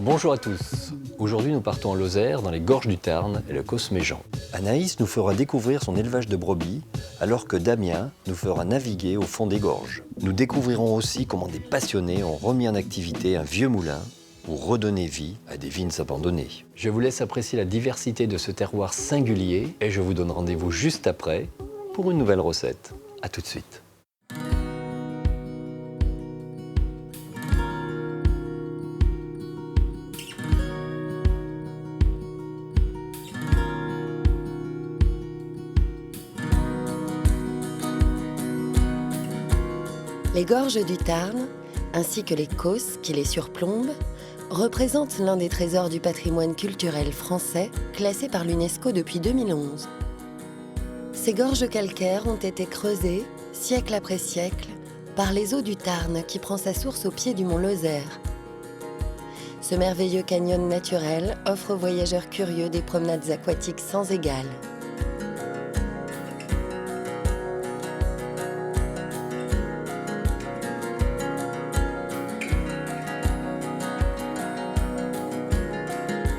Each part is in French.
Bonjour à tous. Aujourd'hui, nous partons en Lozère, dans les gorges du Tarn et le Cosméjean. Anaïs nous fera découvrir son élevage de brebis, alors que Damien nous fera naviguer au fond des gorges. Nous découvrirons aussi comment des passionnés ont remis en activité un vieux moulin pour redonner vie à des vignes abandonnées. Je vous laisse apprécier la diversité de ce terroir singulier et je vous donne rendez-vous juste après pour une nouvelle recette. A tout de suite. Les gorges du Tarn, ainsi que les causses qui les surplombent, représentent l'un des trésors du patrimoine culturel français, classé par l'UNESCO depuis 2011. Ces gorges calcaires ont été creusées, siècle après siècle, par les eaux du Tarn qui prend sa source au pied du mont Lozère. Ce merveilleux canyon naturel offre aux voyageurs curieux des promenades aquatiques sans égales.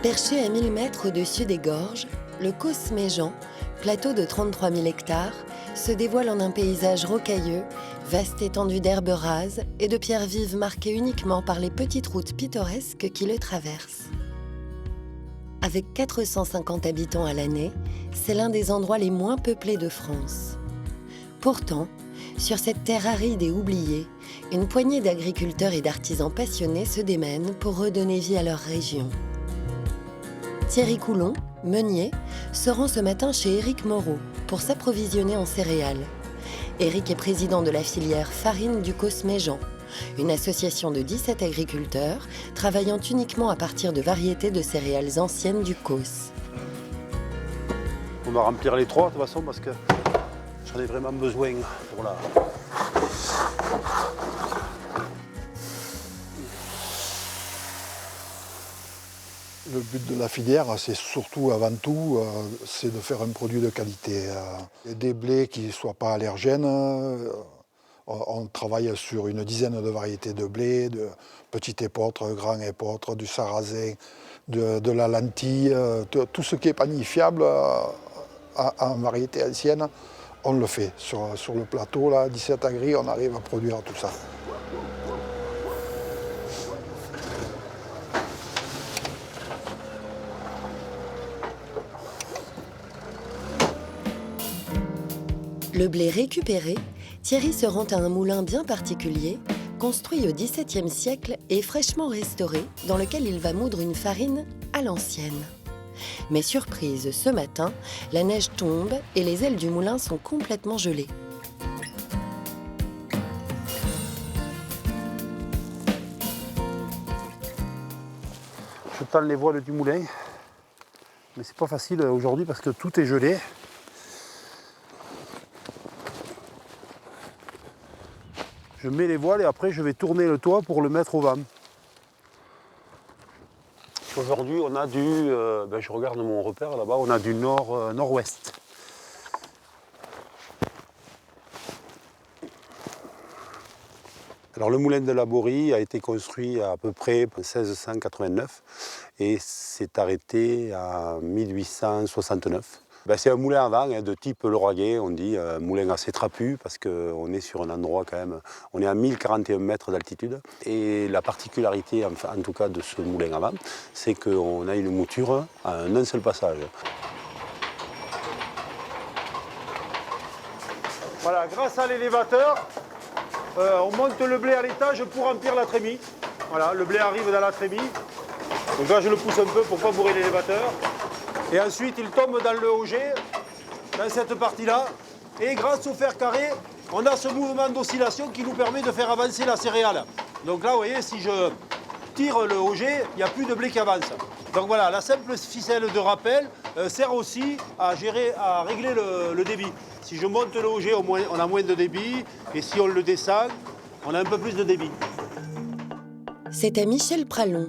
Perché à 1000 mètres au-dessus des gorges, le Cosméjean, plateau de 33 000 hectares, se dévoile en un paysage rocailleux, vaste étendue d'herbes rases et de pierres vives marquées uniquement par les petites routes pittoresques qui le traversent. Avec 450 habitants à l'année, c'est l'un des endroits les moins peuplés de France. Pourtant, sur cette terre aride et oubliée, une poignée d'agriculteurs et d'artisans passionnés se démènent pour redonner vie à leur région. Thierry Coulon, meunier, se rend ce matin chez Éric Moreau pour s'approvisionner en céréales. Éric est président de la filière Farine du Cosméjean, une association de 17 agriculteurs travaillant uniquement à partir de variétés de céréales anciennes du Causse. On va remplir les trois de toute façon parce que j'en ai vraiment besoin pour la... Le but de la filière, c'est surtout, avant tout, c'est de faire un produit de qualité. Des blés qui ne soient pas allergènes. On travaille sur une dizaine de variétés de blé, de petit épeautre, grand épeautre, du sarrasin, de la lentille. Tout ce qui est panifiable en variété ancienne, on le fait. Sur le plateau, là, 17 agris, on arrive à produire tout ça. Le blé récupéré, Thierry se rend à un moulin bien particulier, construit au XVIIe siècle et fraîchement restauré, dans lequel il va moudre une farine à l'ancienne. Mais surprise, ce matin, la neige tombe et les ailes du moulin sont complètement gelées. Je tends les voiles du moulin, mais c'est pas facile aujourd'hui parce que tout est gelé. Je mets les voiles et après je vais tourner le toit pour le mettre au vent. Aujourd'hui on a du, je regarde mon repère là-bas, on a du nord-ouest. Alors le moulin de la Borie a été construit à peu près 1689 et s'est arrêté à 1869. C'est un moulin à vent de type Lauragais, on dit, un moulin assez trapu parce qu'on est sur un endroit quand même, on est à 1041 mètres d'altitude. Et la particularité, en tout cas de ce moulin à vent, c'est qu'on a une mouture à un seul passage. Voilà, grâce à l'élévateur, on monte le blé à l'étage pour remplir la trémie. Voilà, le blé arrive dans la trémie. Donc là, je le pousse un peu pour ne pas bourrer l'élévateur. Et ensuite, il tombe dans le auger, dans cette partie-là. Et grâce au fer carré, on a ce mouvement d'oscillation qui nous permet de faire avancer la céréale. Donc là, vous voyez, si je tire le auger, il n'y a plus de blé qui avance. Donc voilà, la simple ficelle de rappel sert aussi à régler le débit. Si je monte le auger, on a moins de débit. Et si on le descend, on a un peu plus de débit. C'est à Michel Pralon,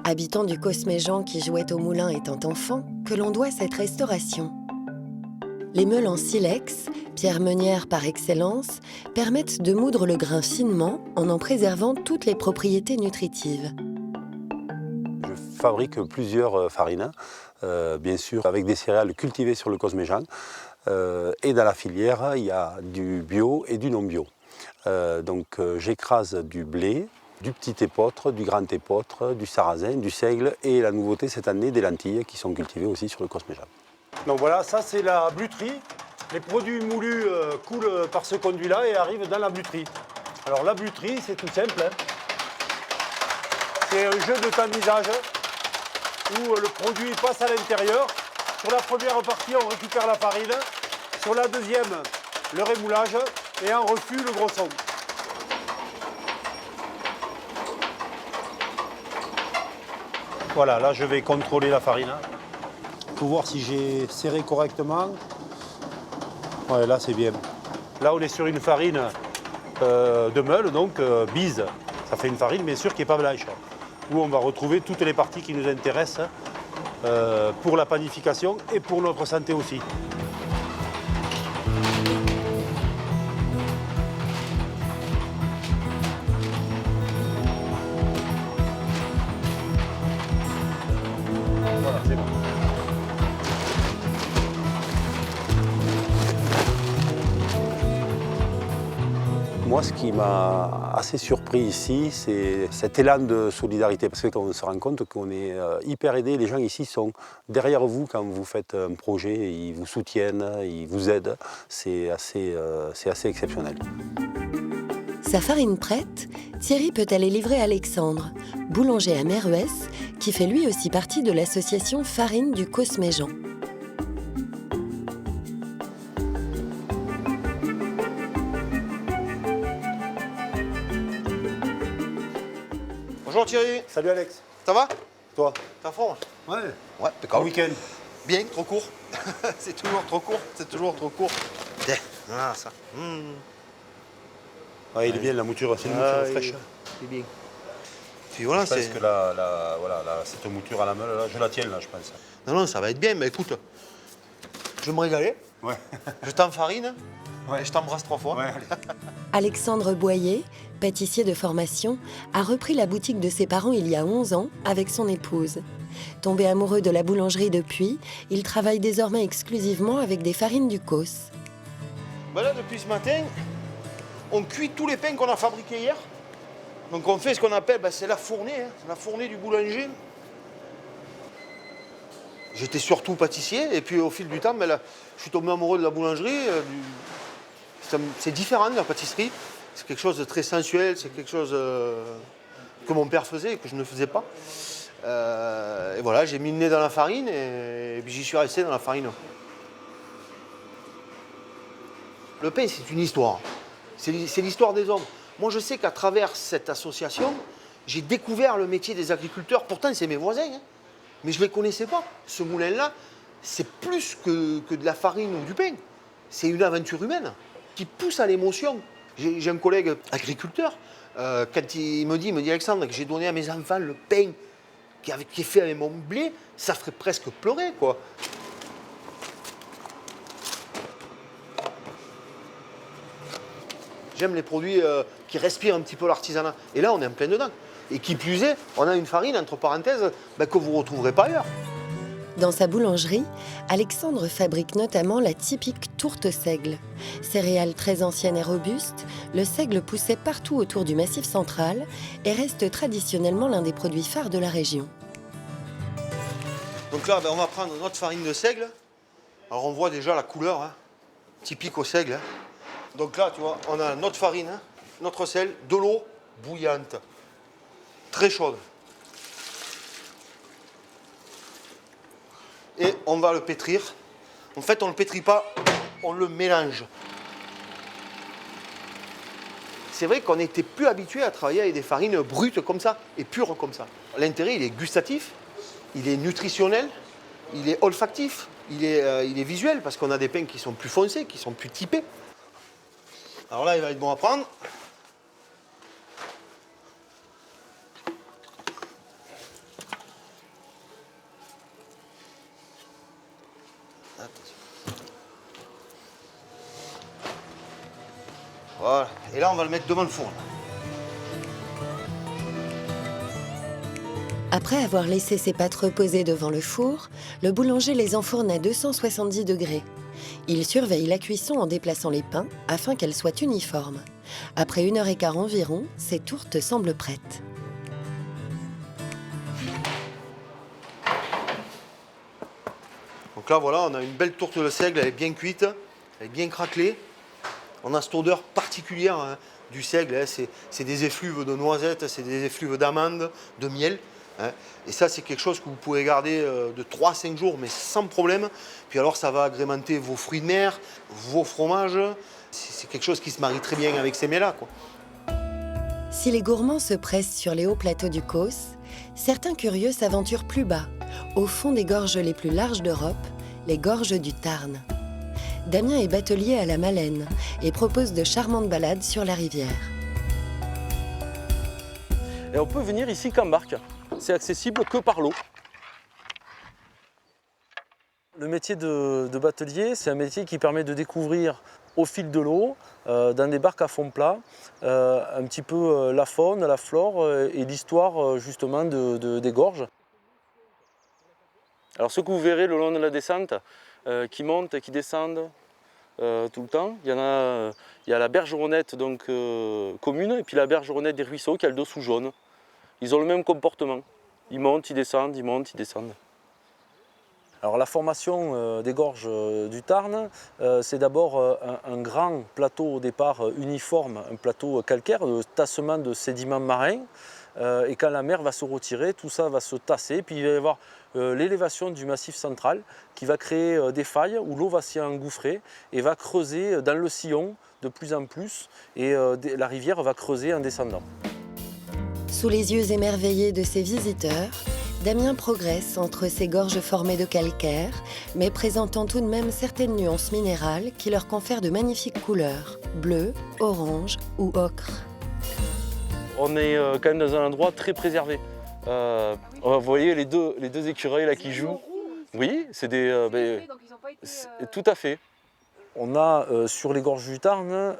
habitant du Cosméjean qui jouait au moulin étant enfant, que l'on doit cette restauration. Les meules en silex, pierre meunière par excellence, permettent de moudre le grain finement en préservant toutes les propriétés nutritives. Je fabrique plusieurs farines, bien sûr avec des céréales cultivées sur le Cosméjean. Et dans la filière, il y a du bio et du non bio. Donc j'écrase du blé, du petit épeautre, du grand épeautre, du sarrasin, du seigle et la nouveauté cette année des lentilles qui sont cultivées aussi sur le Cosméjean. Donc voilà, ça c'est la bluterie. Les produits moulus coulent par ce conduit-là et arrivent dans la bluterie. Alors la bluterie, c'est tout simple, hein. C'est un jeu de tamisage où le produit passe à l'intérieur. Sur la première partie, on récupère la farine. Sur la deuxième, le rémoulage. Et en refus, le gros son. Voilà, là je vais contrôler la farine pour voir si j'ai serré correctement. Ouais, là c'est bien. Là on est sur une farine de meule, donc bise. Ça fait une farine bien sûr qui n'est pas blanche. Où on va retrouver toutes les parties qui nous intéressent pour la panification et pour notre santé aussi. Voilà, c'est bon. Moi, ce qui m'a assez surpris ici, c'est cet élan de solidarité. Parce qu'on se rend compte qu'on est hyper aidé. Les gens ici sont derrière vous quand vous faites un projet. Ils vous soutiennent, ils vous aident. C'est assez exceptionnel. Sa farine prête, Thierry peut aller livrer Alexandre, boulanger à Meruès, qui fait lui aussi partie de l'association Farine du Cosméjean. Bonjour Thierry, Salut Alex. ça va? Toi? T'es en forme? Ouais. Ouais, Un d'accord. week-end. Bien, trop court. C'est toujours trop court, c'est toujours trop court. Tiens, voilà ça. Ouais, il est bien la mouture, c'est une mouture fraîche. C'est bien. Puis voilà, Je pense c'est... que cette mouture à la meule, là, je la tiens là, je pense. Non, ça va être bien, mais écoute, je vais me régaler. Ouais. Je t'enfarine et je t'embrasse 3 fois. Ouais, allez. Alexandre Boyer, pâtissier de formation, a repris la boutique de ses parents il y a 11 ans avec son épouse. Tombé amoureux de la boulangerie depuis, il travaille désormais exclusivement avec des farines du Cos. Ben là, depuis ce matin, on cuit tous les pains qu'on a fabriqués hier. Donc on fait ce qu'on appelle, c'est la fournée, hein, la fournée du boulanger. J'étais surtout pâtissier, et puis au fil du temps, là, je suis tombé amoureux de la boulangerie. C'est différent de la pâtisserie. C'est quelque chose de très sensuel, c'est quelque chose que mon père faisait et que je ne faisais pas. Et voilà, j'ai mis le nez dans la farine et puis j'y suis resté dans la farine. Le pain, c'est une histoire. C'est l'histoire des hommes. Moi, je sais qu'à travers cette association, j'ai découvert le métier des agriculteurs. Pourtant, c'est mes voisins, hein. Mais je ne les connaissais pas. Ce moulin-là, c'est plus que de la farine ou du pain. C'est une aventure humaine qui pousse à l'émotion. J'ai un collègue agriculteur, quand il me dit Alexandre, que j'ai donné à mes enfants le pain qui est fait avec mon blé, ça ferait presque pleurer, quoi. J'aime les produits qui respirent un petit peu l'artisanat. Et là, on est en plein dedans. Et qui plus est, on a une farine, entre parenthèses, que vous ne retrouverez pas ailleurs. Dans sa boulangerie, Alexandre fabrique notamment la typique tourte seigle. Céréale très ancienne et robuste, le seigle poussait partout autour du Massif central et reste traditionnellement l'un des produits phares de la région. Donc là, on va prendre notre farine de seigle. Alors on voit déjà la couleur, hein, typique au seigle, hein. Donc là, tu vois, on a notre farine, hein, notre sel, de l'eau bouillante, très chaude. Et on va le pétrir. En fait, on ne le pétrit pas, on le mélange. C'est vrai qu'on n'était plus habitué à travailler avec des farines brutes comme ça et pures comme ça. L'intérêt, il est gustatif, il est nutritionnel, il est olfactif, il est visuel parce qu'on a des pains qui sont plus foncés, qui sont plus typés. Alors là, il va être bon à prendre. Voilà. Et là, on va le mettre devant le four. Après avoir laissé ses pâtes reposer devant le four, le boulanger les enfourne à 270 degrés. Il surveille la cuisson en déplaçant les pains afin qu'elles soient uniformes. Après 1h15 environ, ces tourtes semblent prêtes. Donc là, voilà, on a une belle tourte de seigle, elle est bien cuite, elle est bien craquelée. On a cette odeur particulière hein, du seigle, hein, c'est des effluves de noisettes, c'est des effluves d'amandes, de miel. Hein. Et ça, c'est quelque chose que vous pouvez garder de 3 à 5 jours, mais sans problème. Puis alors, ça va agrémenter vos fruits de mer, vos fromages. C'est quelque chose qui se marie très bien avec ces mets-là, quoi. Si les gourmands se pressent sur les hauts plateaux du Causse, certains curieux s'aventurent plus bas, au fond des gorges les plus larges d'Europe, les gorges du Tarn. Damien est batelier à la Malène et propose de charmantes balades sur la rivière. Et on peut venir ici qu'en barque. C'est accessible que par l'eau. Le métier de batelier, c'est un métier qui permet de découvrir au fil de l'eau, dans des barques à fond plat, un petit peu la faune, la flore et l'histoire justement des gorges. Alors ce que vous verrez le long de la descente, qui montent et qui descendent tout le temps, il y a la bergeronnette donc, commune et puis la bergeronnette des ruisseaux qui a le dessous jaune. Ils ont le même comportement. Ils montent, ils descendent, ils montent, ils descendent. Alors la formation des gorges du Tarn, c'est d'abord un grand plateau au départ uniforme, un plateau calcaire, de tassement de sédiments marins. Et quand la mer va se retirer, tout ça va se tasser. Puis il va y avoir l'élévation du massif central qui va créer des failles où l'eau va s'y engouffrer et va creuser dans le sillon de plus en plus. Et la rivière va creuser en descendant. Sous les yeux émerveillés de ses visiteurs, Damien progresse entre ces gorges formées de calcaire, mais présentant tout de même certaines nuances minérales qui leur confèrent de magnifiques couleurs, bleu, orange ou ocre. On est quand même dans un endroit très préservé. Vous voyez les deux écureuils là qui jouent. Oui, c'est des... tout à fait. On a sur les gorges du Tarn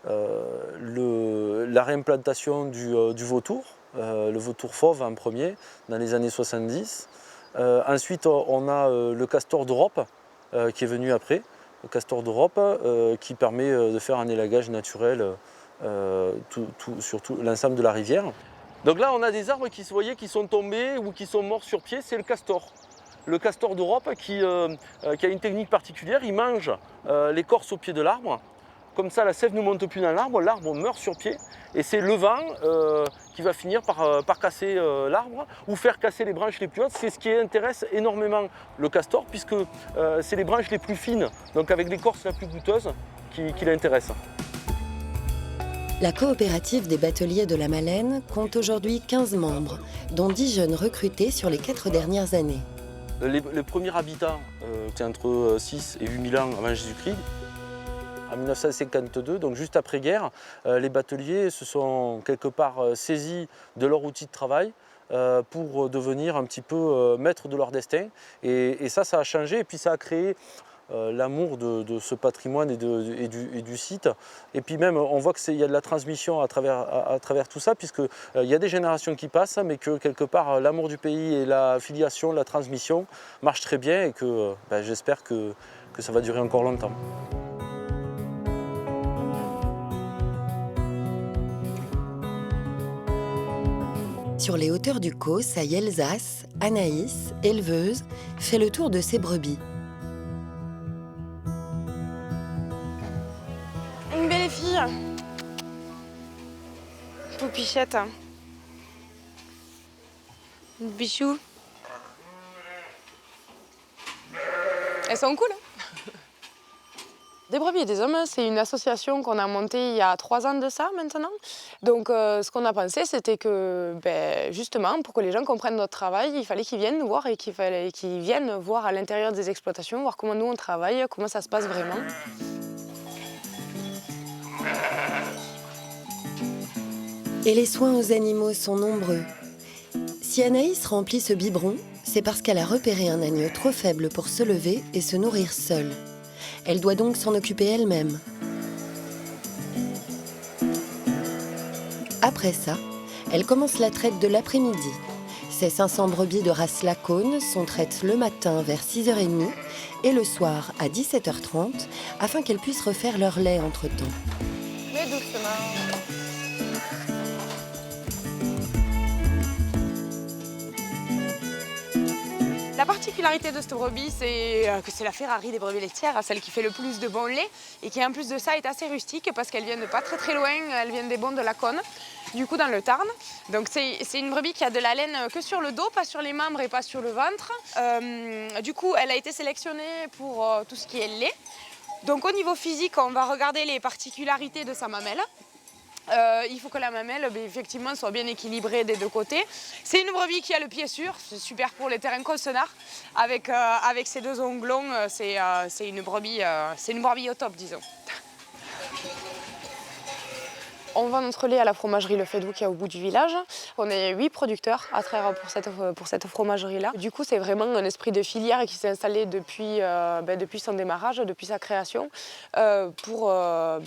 la réimplantation du vautour, le vautour fauve en premier, dans les années 70. Ensuite, on a le castor d'Europe qui est venu après, le castor d'Europe qui permet de faire un élagage naturel sur tout l'ensemble de la rivière. Donc là, on a des arbres qui sont tombés ou qui sont morts sur pied, c'est le castor. Le castor d'Europe qui a une technique particulière, il mange l'écorce au pied de l'arbre. Comme ça, la sève ne monte plus dans l'arbre meurt sur pied. Et c'est le vent qui va finir par casser l'arbre ou faire casser les branches les plus hautes. C'est ce qui intéresse énormément le castor puisque c'est les branches les plus fines, donc avec l'écorce la plus goûteuse, qui l'intéresse. La coopérative des bateliers de la Malène compte aujourd'hui 15 membres, dont 10 jeunes recrutés sur les 4 dernières années. Les premiers habitants, c'est entre 6 et 8 000 ans avant Jésus-Christ. En 1952, donc juste après-guerre, les bateliers se sont quelque part saisis de leur outil de travail pour devenir un petit peu maîtres de leur destin. Et ça a changé et puis ça a créé l'amour de ce patrimoine et du site. Et puis même, on voit qu'il y a de la transmission à travers tout ça, puisqu'il y a des générations qui passent, mais que quelque part, l'amour du pays et la filiation, la transmission marchent très bien et que j'espère que ça va durer encore longtemps. Sur les hauteurs du Causse, à Yelzas, Anaïs, éleveuse, fait le tour de ses brebis. Une belle fille. Poupichette. Bichou. Elles sont cool. Des brebis et des hommes, c'est une association qu'on a montée il y a 3 ans de ça maintenant. Donc ce qu'on a pensé, c'était que justement, pour que les gens comprennent notre travail, il fallait qu'ils viennent nous voir et qu'ils viennent voir à l'intérieur des exploitations, voir comment nous on travaille, comment ça se passe vraiment. Et les soins aux animaux sont nombreux. Si Anaïs remplit ce biberon, c'est parce qu'elle a repéré un agneau trop faible pour se lever et se nourrir seule. Elle doit donc s'en occuper elle-même. Après ça, elle commence la traite de l'après-midi. Ces 500 brebis de race Lacaune sont traites le matin vers 6h30 et le soir à 17h30 afin qu'elles puissent refaire leur lait entre-temps. Mais doucement. La particularité de cette brebis, c'est que c'est la Ferrari des brebis laitières, celle qui fait le plus de bon lait et qui en plus de ça est assez rustique parce qu'elles viennent de pas très loin, elles viennent des Monts de Lacaune, du coup dans le Tarn. Donc c'est une brebis qui a de la laine que sur le dos, pas sur les membres et pas sur le ventre. Du coup, elle a été sélectionnée pour tout ce qui est lait. Donc au niveau physique, on va regarder les particularités de sa mamelle. Il faut que la mamelle effectivement soit bien équilibrée des deux côtés. C'est une brebis qui a le pied sûr, c'est super pour les terrains consonars. Avec ses deux onglons, c'est une brebis au top, disons. On vend notre lait à la fromagerie Le Fédoux qui est au bout du village. On est 8 producteurs à travers pour cette fromagerie-là. Du coup, c'est vraiment un esprit de filière qui s'est installé depuis son démarrage, depuis sa création, pour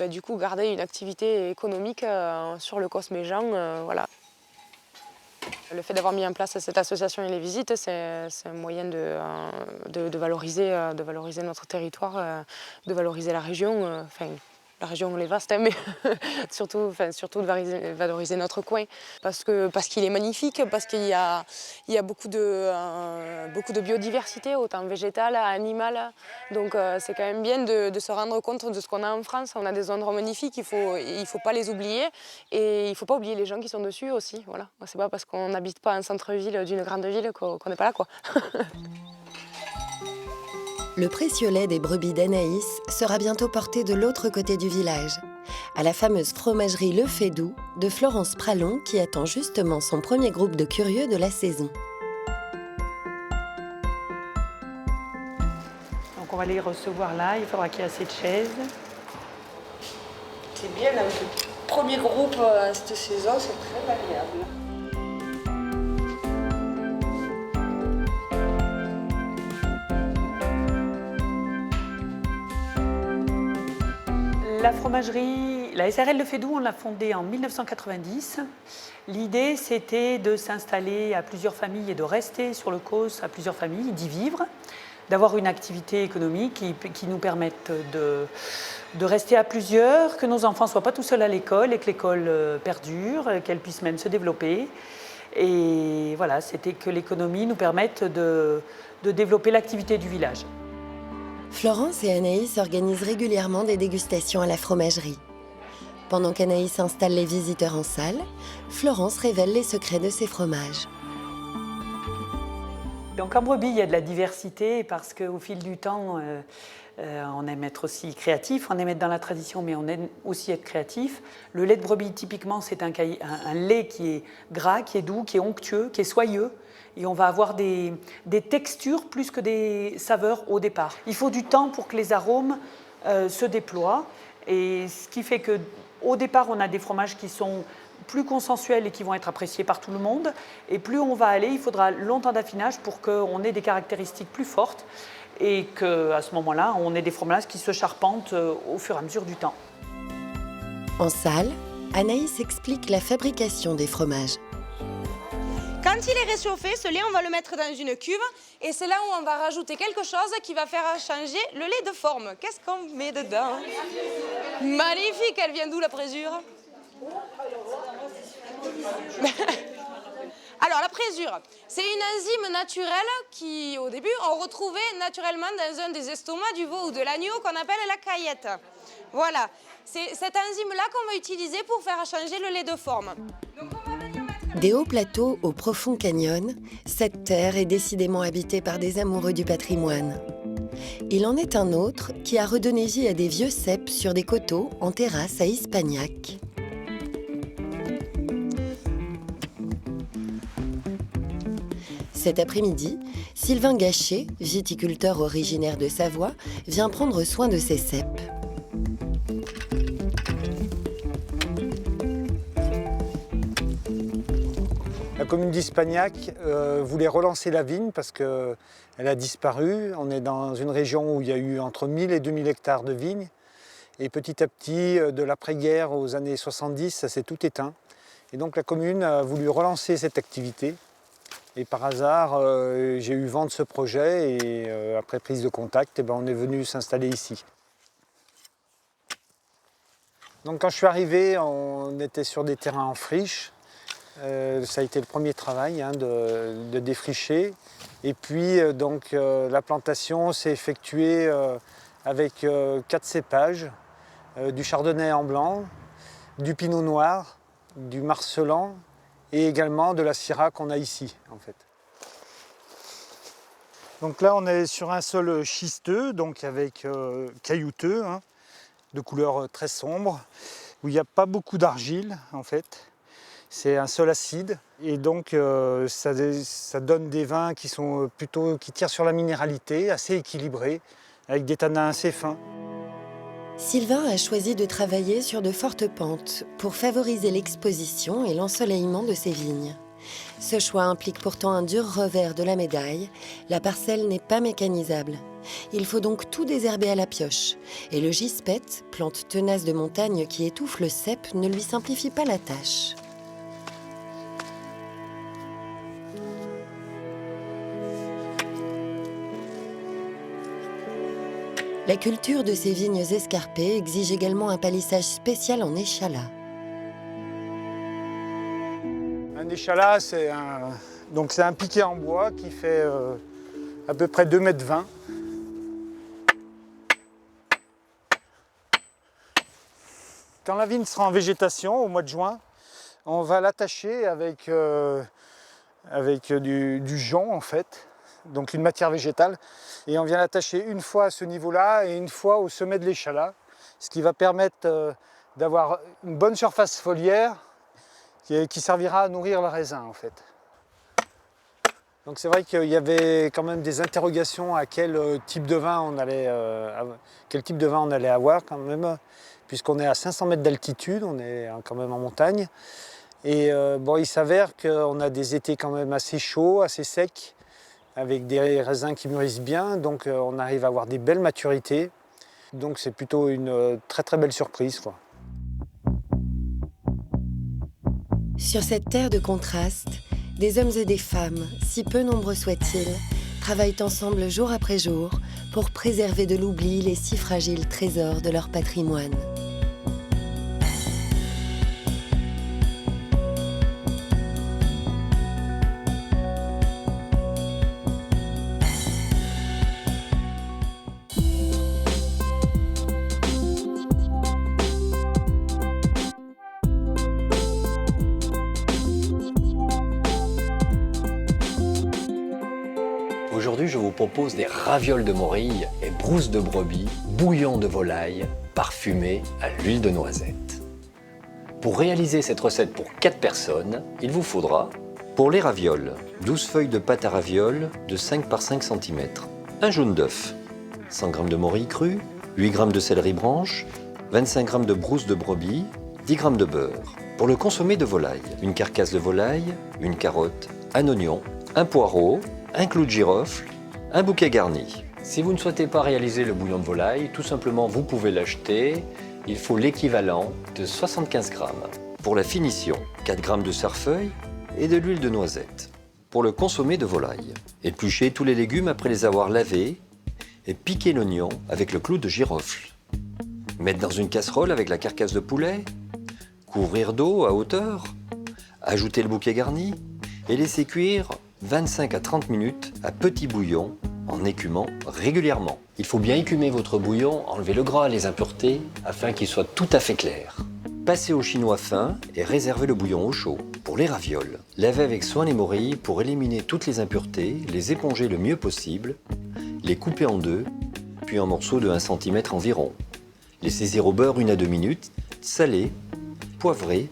du coup garder une activité économique sur le Cosméjean. Voilà. Le fait d'avoir mis en place cette association et les visites, c'est un moyen de valoriser notre territoire, de valoriser la région. La région, on est vaste, hein, mais surtout de valoriser notre coin. Parce qu'il est magnifique, parce qu'il y a beaucoup de biodiversité, autant végétale, animale. Donc c'est quand même bien de se rendre compte de ce qu'on a en France. On a des endroits magnifiques, il faut pas les oublier. Et il ne faut pas oublier les gens qui sont dessus aussi. Voilà. C'est pas parce qu'on n'habite pas un centre-ville d'une grande ville qu'on n'est pas là, quoi. Le précieux lait des brebis d'Anaïs sera bientôt porté de l'autre côté du village, à la fameuse fromagerie Le Fédoux de Florence Pralon qui attend justement son premier groupe de curieux de la saison. Donc on va les recevoir là, il faudra qu'il y ait assez de chaises. C'est bien, là, le premier groupe cette saison, c'est très agréable. La fromagerie, la SARL Le Fédoux, on l'a fondée en 1990. L'idée, c'était de s'installer à plusieurs familles et de rester sur le Causse à plusieurs familles, d'y vivre, d'avoir une activité économique qui nous permette de rester à plusieurs, que nos enfants ne soient pas tout seuls à l'école et que l'école perdure, qu'elle puisse même se développer. Et voilà, c'était que l'économie nous permette de développer l'activité du village. Florence et Anaïs organisent régulièrement des dégustations à la fromagerie. Pendant qu'Anaïs installe les visiteurs en salle, Florence révèle les secrets de ses fromages. Donc en brebis, il y a de la diversité parce qu'au fil du temps, on aime être aussi créatif, on aime être dans la tradition, mais on aime aussi être créatif. Le lait de brebis, typiquement, c'est un lait qui est gras, qui est doux, qui est onctueux, qui est soyeux. Et on va avoir des textures plus que des saveurs au départ. Il faut du temps pour que les arômes se déploient. Et ce qui fait qu'au départ, on a des fromages qui sont plus consensuels et qui vont être appréciés par tout le monde. Et plus on va aller, il faudra longtemps d'affinage pour qu'on ait des caractéristiques plus fortes et qu'à ce moment-là, on ait des fromages qui se charpentent au fur et à mesure du temps. En salle, Anaïs explique la fabrication des fromages. Quand il est réchauffé, ce lait, on va le mettre dans une cuve et c'est là où on va rajouter quelque chose qui va faire changer le lait de forme. Qu'est-ce qu'on met dedans? Magnifique, elle vient d'où la présure? Alors la présure, c'est une enzyme naturelle qui, au début, on retrouvait naturellement dans un des estomacs du veau ou de l'agneau qu'on appelle la caillette. Voilà, c'est cette enzyme-là qu'on va utiliser pour faire changer le lait de forme. Donc, des hauts plateaux au profond canyon, cette terre est décidément habitée par des amoureux du patrimoine. Il en est un autre qui a redonné vie à des vieux ceps sur des coteaux en terrasse à Ispagnac. Cet après-midi, Sylvain Gachet, viticulteur originaire de Savoie, vient prendre soin de ses ceps. La commune d'Ispagnac voulait relancer la vigne parce qu'elle a disparu. On est dans une région où il y a eu entre 1000 et 2000 hectares de vignes. Et petit à petit, de l'après-guerre aux années 70, ça s'est tout éteint. Et donc la commune a voulu relancer cette activité. Et par hasard, j'ai eu vent de ce projet et après prise de contact, on est venu s'installer ici. Donc quand je suis arrivé, on était sur des terrains en friche. Ça a été le premier travail de défricher. Et puis la plantation s'est effectuée avec 4 cépages, du chardonnay en blanc, du pinot noir, du marcelan et également de la syrah qu'on a ici en fait. Donc là on est sur un sol schisteux, donc avec caillouteux, de couleur très sombre, où il n'y a pas beaucoup d'argile en fait. C'est un sol acide et donc ça donne des vins qui tirent sur la minéralité, assez équilibrés, avec des tanins assez fins. Sylvain a choisi de travailler sur de fortes pentes pour favoriser l'exposition et l'ensoleillement de ses vignes. Ce choix implique pourtant un dur revers de la médaille. La parcelle n'est pas mécanisable. Il faut donc tout désherber à la pioche. Et le gispette, plante tenace de montagne qui étouffe le cep, ne lui simplifie pas la tâche. La culture de ces vignes escarpées exige également un palissage spécial en échalas. Un échalas, c'est un piquet en bois qui fait à peu près 2,20 m. Quand la vigne sera en végétation, au mois de juin, on va l'attacher avec du jonc en fait, donc une matière végétale. Et on vient l'attacher une fois à ce niveau-là et une fois au sommet de l'échalas, ce qui va permettre d'avoir une bonne surface foliaire qui servira à nourrir le raisin en fait. Donc c'est vrai qu'il y avait quand même des interrogations à quel type de vin on allait avoir quand même, puisqu'on est à 500 mètres d'altitude, on est quand même en montagne. Et il s'avère qu'on a des étés quand même assez chauds, assez secs, avec des raisins qui mûrissent bien, donc on arrive à avoir des belles maturités. Donc c'est plutôt une très très belle surprise, quoi. Sur cette terre de contraste, des hommes et des femmes, si peu nombreux soient-ils, travaillent ensemble jour après jour pour préserver de l'oubli les si fragiles trésors de leur patrimoine. Aujourd'hui, je vous propose des ravioles de morille et brousse de brebis, bouillon de volaille, parfumé à l'huile de noisette. Pour réaliser cette recette pour 4 personnes, il vous faudra, pour les ravioles, 12 feuilles de pâte à ravioles de 5 par 5 cm, un jaune d'œuf, 100 g de morille crue, 8 g de céleri branche, 25 g de brousse de brebis, 10 g de beurre. Pour le consommé de volaille, une carcasse de volaille, une carotte, un oignon, un poireau, un clou de girofle, un bouquet garni. Si vous ne souhaitez pas réaliser le bouillon de volaille, tout simplement vous pouvez l'acheter. Il faut l'équivalent de 75 g. Pour la finition, 4 g de cerfeuil et de l'huile de noisette. Pour le consommé de volaille, épluchez tous les légumes après les avoir lavés et piquez l'oignon avec le clou de girofle. Mettre dans une casserole avec la carcasse de poulet, couvrir d'eau à hauteur, ajouter le bouquet garni et laisser cuire 25 à 30 minutes à petit bouillon en écumant régulièrement. Il faut bien écumer votre bouillon, enlever le gras et les impuretés afin qu'il soit tout à fait clair. Passez au chinois fin et réservez le bouillon au chaud. Pour les ravioles, lavez avec soin les morilles pour éliminer toutes les impuretés, les éponger le mieux possible, les couper en deux, puis en morceaux de 1 cm environ. Les saisir au beurre 1 à 2 minutes, saler, poivrer,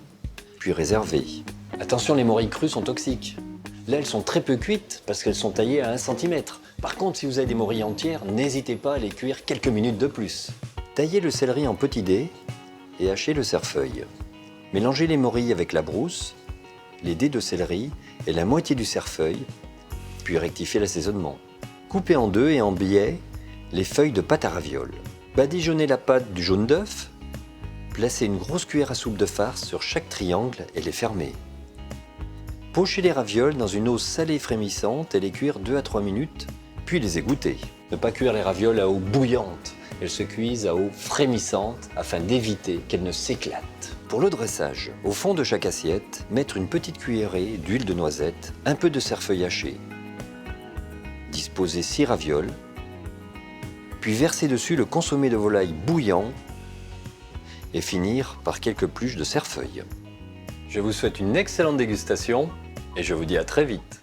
puis réserver. Attention, les morilles crues sont toxiques. Là, elles sont très peu cuites parce qu'elles sont taillées à 1 cm. Par contre, si vous avez des morilles entières, n'hésitez pas à les cuire quelques minutes de plus. Taillez le céleri en petits dés et hachez le cerfeuil. Mélangez les morilles avec la brousse, les dés de céleri et la moitié du cerfeuil, puis rectifiez l'assaisonnement. Coupez en deux et en biais les feuilles de pâte à ravioles. Badigeonnez la pâte du jaune d'œuf, placez une grosse cuillère à soupe de farce sur chaque triangle et les fermez. Pocher les ravioles dans une eau salée frémissante et les cuire 2 à 3 minutes, puis les égoutter. Ne pas cuire les ravioles à eau bouillante. Elles se cuisent à eau frémissante afin d'éviter qu'elles ne s'éclatent. Pour le dressage, au fond de chaque assiette, mettre une petite cuillerée d'huile de noisette, un peu de cerfeuil haché. Disposer 6 ravioles, puis verser dessus le consommé de volaille bouillant et finir par quelques pluches de cerfeuil. Je vous souhaite une excellente dégustation et je vous dis à très vite.